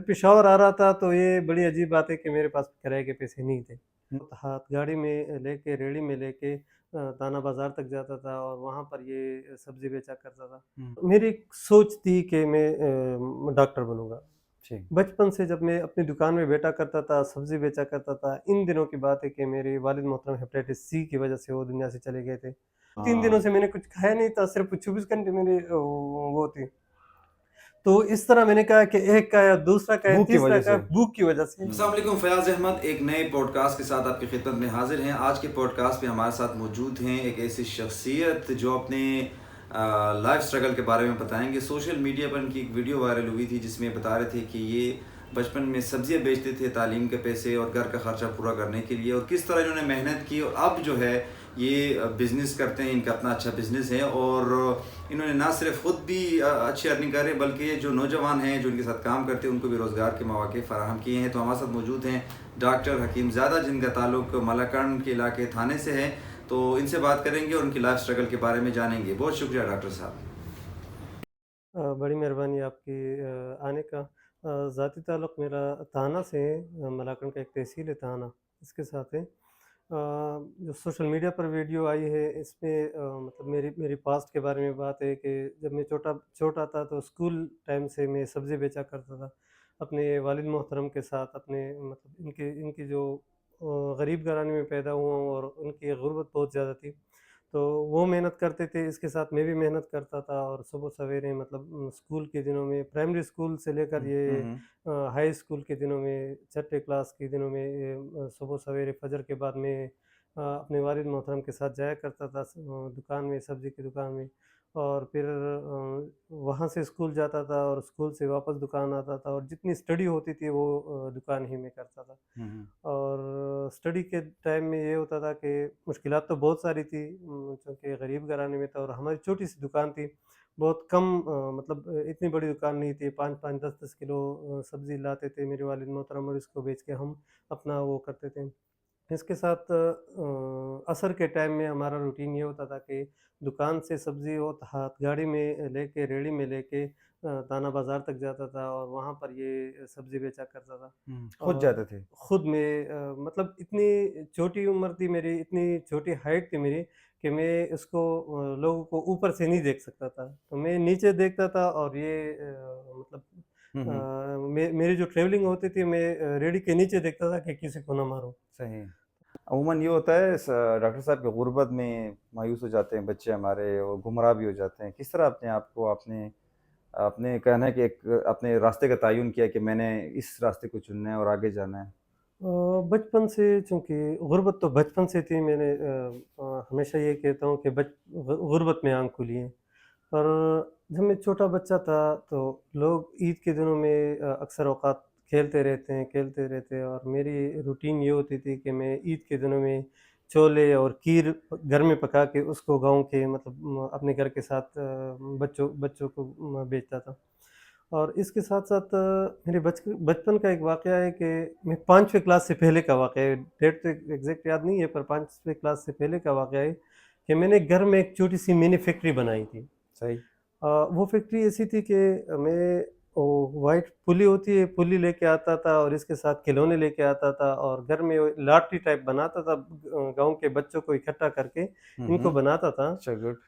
جب پشاور آ رہا تھا تو یہ بڑی عجیب بات ہے کہ میرے پاس کرائے کے پیسے نہیں تھے. ہاتھ گاڑی میں لے کے ریڑھی میں لے کے تانا بازار تک جاتا تھا اور وہاں پر یہ سبزی بیچا کرتا تھا. میری ایک سوچ تھی کہ میں ڈاکٹر بنوں گا. بچپن سے جب میں اپنی دکان میں بیٹھا کرتا تھا، سبزی بیچا کرتا تھا. ان دنوں کی بات ہے کہ میرے والد محترم ہیپیٹائٹس سی کی وجہ سے وہ دنیا سے چلے گئے تھے. 3 دنوں سے میں نے کچھ کھایا نہیں تھا، صرف 24 گھنٹے میرے وہ تھی. تو اس طرح میں نے کہا کہ ایک کا یا دوسرا کا یا تیسرا کا بھوک کی وجہ سے. السلام علیکم، فیاض احمد ایک نئے پوڈ کاسٹ کے ساتھ آپ کی خدمت میں حاضر ہیں. آج کے پوڈ کاسٹ پہ ہمارے ساتھ موجود ہیں ایک ایسی شخصیت جو اپنے لائف اسٹرگل کے بارے میں بتائیں گے. سوشل میڈیا پر ان کی ایک ویڈیو وائرل ہوئی تھی جس میں بتا رہے تھے کہ یہ بچپن میں سبزیاں بیچتے تھے تعلیم کے پیسے اور گھر کا خرچہ پورا کرنے کے لیے، اور کس طرح انہوں نے محنت کی اور اب جو ہے یہ بزنس کرتے ہیں. ان کا اپنا اچھا بزنس ہے اور انہوں نے نہ صرف خود بھی اچھی ارننگ کر رہے ہیں بلکہ جو نوجوان ہیں جو ان کے ساتھ کام کرتے ہیں ان کو بھی روزگار کے مواقع فراہم کیے ہیں. تو ہمارے ساتھ موجود ہیں ڈاکٹر حکیم زادہ جن کا تعلق ملاکنڈ کے علاقے تھانے سے ہے. تو ان سے بات کریں گے اور ان کی لائف اسٹرگل کے بارے میں جانیں گے. بہت شکریہ ڈاکٹر صاحب. بڑی مہربانی آپ کی آنے کا. ذاتی تعلق میرا تھانہ سے ہے، ملاکنڈ کا ایک تحصیل ہے تھانہ، اس کے ساتھ ہے. جو سوشل میڈیا پر ویڈیو آئی ہے اس میں مطلب میری پاسٹ کے بارے میں بات ہے کہ جب میں چھوٹا تھا تو اسکول ٹائم سے میں سبزی بیچا کرتا تھا اپنے والد محترم کے ساتھ. اپنے مطلب ان کی جو غریب گھرانے میں پیدا ہوا ہوں اور ان کی غربت بہت زیادہ تھی تو وہ محنت کرتے تھے، اس کے ساتھ میں بھی محنت کرتا تھا. اور صبح سویرے مطلب اسکول کے دنوں میں، پرائمری اسکول سے لے کر یہ ہائی اسکول کے دنوں میں، چھٹے کلاس کے دنوں میں صبح سویرے فجر کے بعد میں اپنے والد محترم کے ساتھ جایا کرتا تھا دکان میں، سبزی کی دکان میں. اور پھر وہاں سے اسکول جاتا تھا اور اسکول سے واپس دکان آتا تھا اور جتنی اسٹڈی ہوتی تھی وہ دکان ہی میں کرتا تھا. اور اسٹڈی کے ٹائم میں یہ ہوتا تھا کہ مشکلات تو بہت ساری تھی چونکہ غریب گھرانے میں تھا اور ہماری چھوٹی سی دکان تھی، بہت کم مطلب اتنی بڑی دکان نہیں تھی. 5 10 کلو سبزی لاتے تھے میرے والد محترم اور اس کو بیچ کے ہم اپنا وہ کرتے تھے. اس کے ساتھ عصر کے ٹائم میں ہمارا روٹین یہ ہوتا تھا کہ دکان سے سبزی اور ہاتھ گاڑی میں لے کے ریڑھی میں لے کے تانا بازار تک جاتا تھا اور وہاں پر یہ سبزی بیچا کرتا تھا. خود جاتے تھے؟ خود میں مطلب اتنی چھوٹی عمر تھی میری، اتنی چھوٹی ہائٹ تھی میری کہ میں اس کو لوگوں کو اوپر سے نہیں دیکھ سکتا تھا. تو میں نیچے دیکھتا تھا اور یہ مطلب میری جو ٹریولنگ ہوتی تھی میں ریڑھی کے نیچے دیکھتا تھا کہ کسی کو نہ ماروں. صحیح. عموماً یہ ہوتا ہے ڈاکٹر صاحب کہ غربت میں مایوس ہو جاتے ہیں بچے ہمارے اور گمراہ بھی ہو جاتے ہیں. کس طرح اپنے آپ کو اپنے کہنا ہے کہ ایک اپنے راستے کا تعین کیا کہ میں نے اس راستے کو چننا ہے اور آگے جانا ہے؟ بچپن سے، چونکہ غربت تو بچپن سے تھی، میں نے ہمیشہ یہ کہتا ہوں کہ غربت میں آنکھ کھلی ہے. اور جب میں چھوٹا بچہ تھا تو لوگ عید کے دنوں میں اکثر اوقات کھیلتے رہتے اور میری روٹین یہ ہوتی تھی کہ میں عید کے دنوں میں چھولے اور کھیر گھر میں پکا کے اس کو گاؤں کے مطلب اپنے گھر کے ساتھ بچوں کو بیچتا تھا. اور اس کے ساتھ ساتھ میرے بچپن کا ایک واقعہ ہے کہ میں 5ویں کلاس سے پہلے کا واقعہ ہے، ڈیٹ تو ایگزیکٹ یاد نہیں ہے پر 5ویں کلاس سے پہلے کا واقعہ ہے کہ میں نے گھر میں ایک چھوٹی سی منی فیکٹری بنائی تھی. صحیح. وہ فیکٹری ایسی تھی کہ میں وائٹ پلی ہوتی ہے، پلی لے کے آتا تھا اور اس کے ساتھ کھلونے لے کے آتا تھا اور گھر میں لاٹری ٹائپ بناتا تھا، گاؤں کے بچوں کو اکٹھا کر کے ان کو بناتا تھا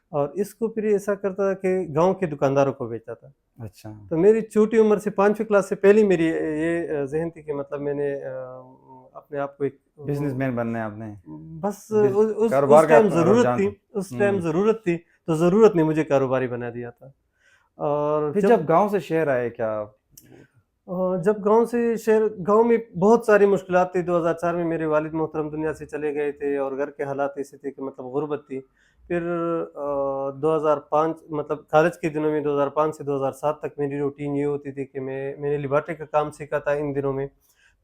اور اس کو پھر ایسا کرتا تھا کہ گاؤں کے دکانداروں کو بیچتا تھا. اچھا. تو میری چھوٹی عمر سے 5ویں کلاس سے پہلی میری یہ ذہن تھی کہ مطلب میں نے اپنے آپ کو ایک بزنس مین بننا ہے آپ نے. بس اس ٹائم ضرورت تھی تو ضرورت نے مجھے کاروباری بنا دیا تھا. اور پھر جب گاؤں سے شہر آئے کیا؟ جب گاؤں سے شہر، گاؤں میں بہت ساری مشکلات تھی. 2004 میں میرے والد محترم دنیا سے چلے گئے تھے اور گھر کے حالات ایسے تھے کہ مطلب غربت تھی. پھر 2005 مطلب کالج کے دنوں میں 2005 سے 2007 تک میری روٹین یہ ہوتی تھی کہ میں نے لیبارٹری کا کام سیکھا تھا ان دنوں میں.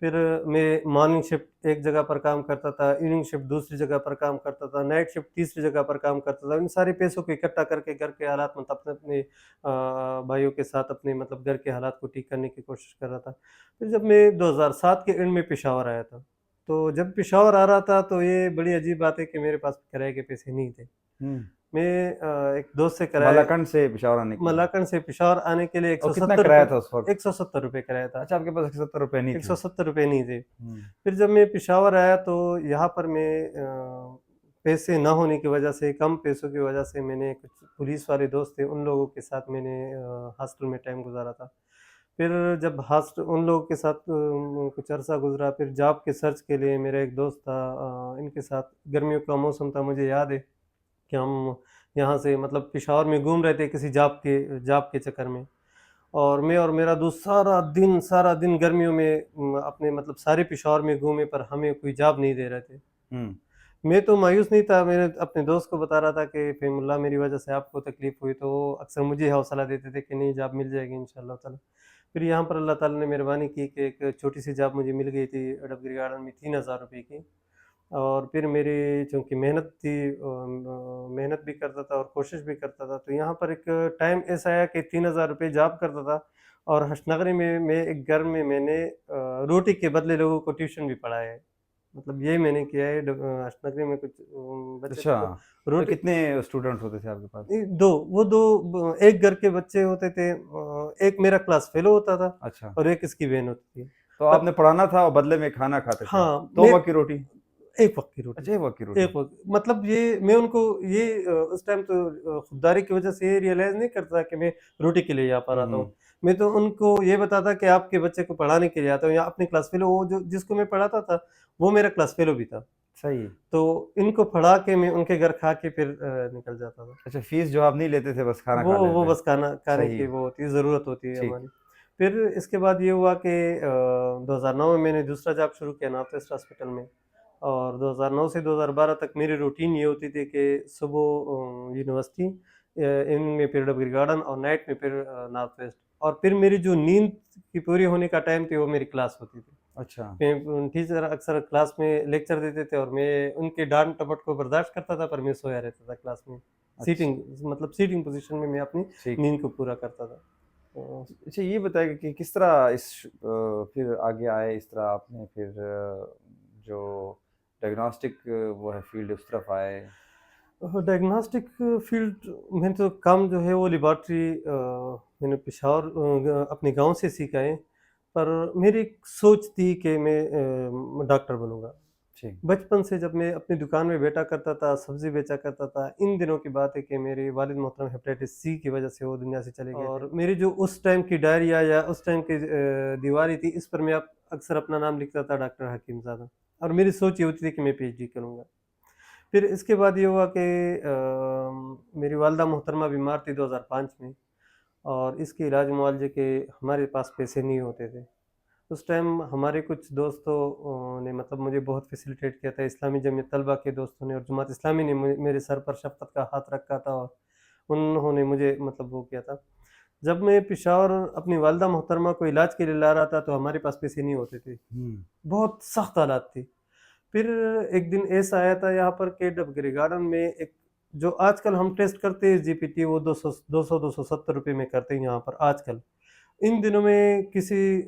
پھر میں مارننگ شفٹ ایک جگہ پر کام کرتا تھا، ایوننگ شفٹ دوسری جگہ پر کام کرتا تھا، نائٹ شفٹ تیسری جگہ پر کام کرتا تھا. ان سارے پیسوں کو اکٹھا کر کے گھر کے حالات مطلب اپنے بھائیوں کے ساتھ اپنے مطلب گھر کے حالات کو ٹھیک کرنے کی کوشش کر رہا تھا. پھر جب میں 2007 کے اینڈ میں پشاور آیا تھا تو جب پشاور آ رہا تھا تو یہ بڑی عجیب بات ہے کہ میرے پاس کرائے کے پیسے نہیں تھے. میں ایک دوست سے کرایہ ملاکنڈ سے پشاور آنے کے لیے؟ ملاکنڈ سے پشاور آنے کے لیے اور کتنا کرایہ تھا اس وقت؟ 170 روپے کرایہ تھا. اچھا، آپ کے پاس 170 روپے نہیں تھے؟ 170 روپے نہیں تھے. پھر جب میں پشاور آیا تو یہاں پر میں پیسے نہ ہونے کی وجہ سے، کم پیسوں کی وجہ سے، میں نے کچھ پولیس والے دوست تھے، ان لوگوں کے ساتھ میں نے ہاسٹل میں ٹائم گزارا تھا. پھر جب ان لوگوں کے ساتھ کچھ عرصہ گزرا، پھر جاب کے سرچ کے لیے میرا ایک دوست تھا، ان کے ساتھ گرمیوں کا موسم تھا، مجھے یاد ہے کہ ہم یہاں سے مطلب پشاور میں گھوم رہے تھے کسی جاب کے چکر میں، اور میں اور میرا دوست سارا دن گرمیوں میں اپنے مطلب سارے پشاور میں گھومے، پر ہمیں کوئی جاب نہیں دے رہے تھے. میں تو مایوس نہیں تھا، میں نے اپنے دوست کو بتا رہا تھا کہ فہم اللہ میری وجہ سے آپ کو تکلیف ہوئی، تو وہ اکثر مجھے حوصلہ دیتے تھے کہ نہیں جاب مل جائے گی انشاءاللہ تعالیٰ. پھر یہاں پر اللہ تعالیٰ نے مہربانی کی کہ ایک چھوٹی سی جاب مجھے مل گئی تھی ڈبگری گارڈن میں 3000 روپے کی. اور پھر میری چونکہ محنت تھی، محنت بھی کرتا تھا اور کوشش بھی کرتا تھا، تو یہاں پر ایک ٹائم ایسا آیا کہ 3000 روپے جاب کرتا تھا، اور ہشت نگری میں ایک گھر میں نے روٹی کے بدلے لوگوں کو ٹیوشن بھی پڑھایا ہے. مطلب یہ میں نے کیا ہے ہشت نگری میں کچھ بچے تھے اچھا، تو روٹی. کتنے اسٹوڈنٹ ہوتے تھے آپ کے پاس؟ دو ایک گھر کے بچے ہوتے تھے، ایک میرا کلاس فیلو ہوتا تھا اچھا، اور ایک اس کی بہن ہوتی تھی. تو آپ نے پڑھانا تھا اور بدلے میں کھانا کھاتے تھے؟ ہاں، 2 وقت کی روٹی؟ ایک وقت کی روٹی. اچھا، 1 وقت کی روٹی. ایک وقت مطلب یہ میں ان کو یہ اس ٹائم تو خودداری کی وجہ سے یہ ریئلائز نہیں کرتا کہ میں روٹی کے لیے یہاں پر آتا ہوں. میں تو ان کو یہ بتاتا کہ آپ کے بچے کو پڑھانے کے لیے آتا ہوں، یا اپنے کلاس فیلو، وہ جس کو میں پڑھاتا تھا وہ میرا کلاس فیلو بھی تھا. صحیح. تو ان کو پڑھا کے میں ان کے گھر کھا کے پھر نکل جاتا تھا. اچھا، فیس جو آپ نہیں لیتے تھے، بس کھانا کھا لیتے وہ تھے؟ بس کھانے کی وہ ہوتی ہے، ضرورت ہوتی ہے ٹھیک. ہماری. پھر اس کے بعد یہ ہوا کہ 2009 میں نے دوسرا جاب شروع کیا نارتھ ویسٹ ہاسپٹل میں، اور 2009 سے 2012 تک میری روٹین یہ ہوتی تھی کہ صبح یونیورسٹی، ان میں پھر ڈبگری گارڈن، اور نائٹ میں پھر نارتھ ویسٹ. اور پھر میری جو نیند کی پوری ہونے کا ٹائم تھی وہ میری کلاس ہوتی تھی. اچھا. ٹیچر اکثر کلاس میں لیکچر دیتے تھے اور میں ان کے ڈانٹ ٹپٹ کو برداشت کرتا تھا، پر میں سویا رہتا تھا کلاس میں. سیٹنگ پوزیشن میں اپنی نیند کو پورا کرتا تھا. اچھا، یہ بتائے کہ کس طرح پھر آگے آئے، اس طرح آپ نے پھر جو ڈائگنوسٹک وہ ہے فیلڈ اس طرف آئے؟ ڈائگنوسٹک فیلڈ میں تو کام جو ہے وہ لیبارٹری میں نے پشاور اپنے گاؤں سے سیکھا ہے، پر میری ایک سوچ تھی کہ میں ڈاکٹر بنوں گا. بچپن سے جب میں اپنی دکان میں بیٹھا کرتا تھا، سبزی بیچا کرتا تھا، ان دنوں کی بات ہے کہ میرے والد محترم ہیپیٹائٹس سی کی وجہ سے وہ دنیا سے چلے گئے، اور میری جو اس ٹائم کی ڈائریا یا اس ٹائم کی دیواری تھی، اس پر میں اکثر اپنا نام لکھتا تھا ڈاکٹر حکیم زادہ، اور میری سوچ یہ ہوتی تھی کہ میں پی ایچ ڈی کروں گا. پھر اس کے بعد یہ ہوا کہ میری والدہ محترمہ بیمار تھی 2005 میں، اور اس کے علاج معالجے کے ہمارے پاس پیسے نہیں ہوتے تھے. اس ٹائم ہمارے کچھ دوستوں نے مطلب مجھے بہت فیسیلیٹیٹ کیا تھا، اسلامی جمعیت طلبہ کے دوستوں نے اور جماعت اسلامی نے میرے سر پر شفقت کا ہاتھ رکھا تھا، اور انہوں نے مجھے مطلب وہ کیا تھا. جب میں پشاور اپنی والدہ محترمہ کو علاج کے لیے لا رہا تھا تو ہمارے پاس پیسے نہیں ہوتے تھے، بہت سخت حالات تھی. پھر ایک دن ایسا آیا تھا یہاں پر کہ ڈبگری گارڈن میں ایک جو آج کل ہم ٹیسٹ کرتے ہیں جی پی ٹی، وہ 270 روپے میں کرتے ہیں یہاں پر آج کل. ان دنوں میں کسی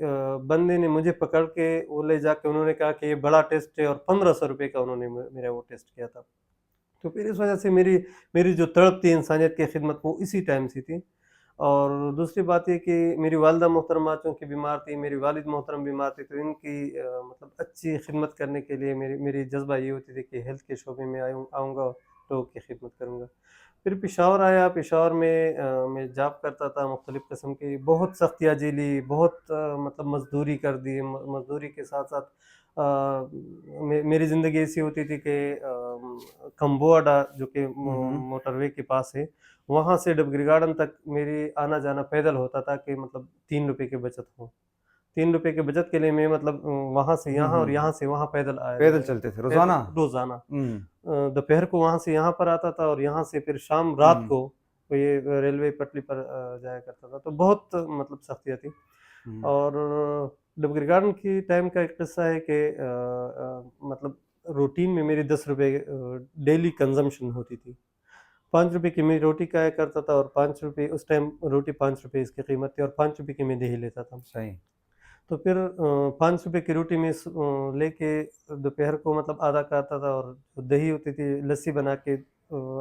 بندے نے مجھے پکڑ کے وہ لے جا کے انہوں نے کہا کہ یہ بڑا ٹیسٹ ہے، اور 1500 روپے کا انہوں نے میرا وہ ٹیسٹ کیا تھا. تو پھر اس وجہ سے میری جو تڑپ تھی انسانیت کی خدمت، وہ اسی ٹائم سے تھی. اور دوسری بات یہ کہ میری والدہ محترمہ چونکہ بیمار تھی، میری والد محترم بیمار تھے، تو ان کی مطلب اچھی خدمت کرنے کے لیے میری جذبہ یہ ہوتی تھی کہ ہیلتھ کے شعبے میں آؤں گا، لوگوں کی خدمت کروں گا. پھر پشاور آیا، پشاور میں جاب کرتا تھا، مختلف قسم کی بہت سختیاں جھیلی، بہت مطلب مزدوری کر دی. مزدوری کے ساتھ ساتھ میری زندگی ایسی ہوتی تھی کہ کمبوڈا جو کہ موٹر وے کے پاس ہے، وہاں سے ڈبگری گارڈن تک میری آنا جانا پیدل ہوتا تھا کہ مطلب 3 روپے کی بچت ہو. 3 روپے کی بچت کے لیے میں مطلب وہاں سے یہاں اور یہاں سے وہاں پیدل آیا، پیدل چلتے تھے روزانہ. دوپہر کو وہاں سے یہاں پر آتا تھا، اور یہاں سے پھر شام رات کو یہ ریلوے پٹری پر جایا کرتا تھا. تو بہت مطلب سختیاں تھی. اور ڈبگری گارڈن کی ٹائم کا ایک قصہ ہے کہ مطلب روٹین میں میری 10 روپے ڈیلی کنزمپشن ہوتی تھی. 5 روپے کی میں روٹی کھایا کرتا تھا، اور 5 روپے اس ٹائم روٹی 5 روپے اس کی قیمت تھی، اور 5 روپے کی میں دہی لیتا تھا. صحیح. تو پھر 5 روپے کی روٹی میں لے کے دوپہر کو مطلب آدھا کھاتا تھا، اور دہی ہوتی تھی لسی بنا کے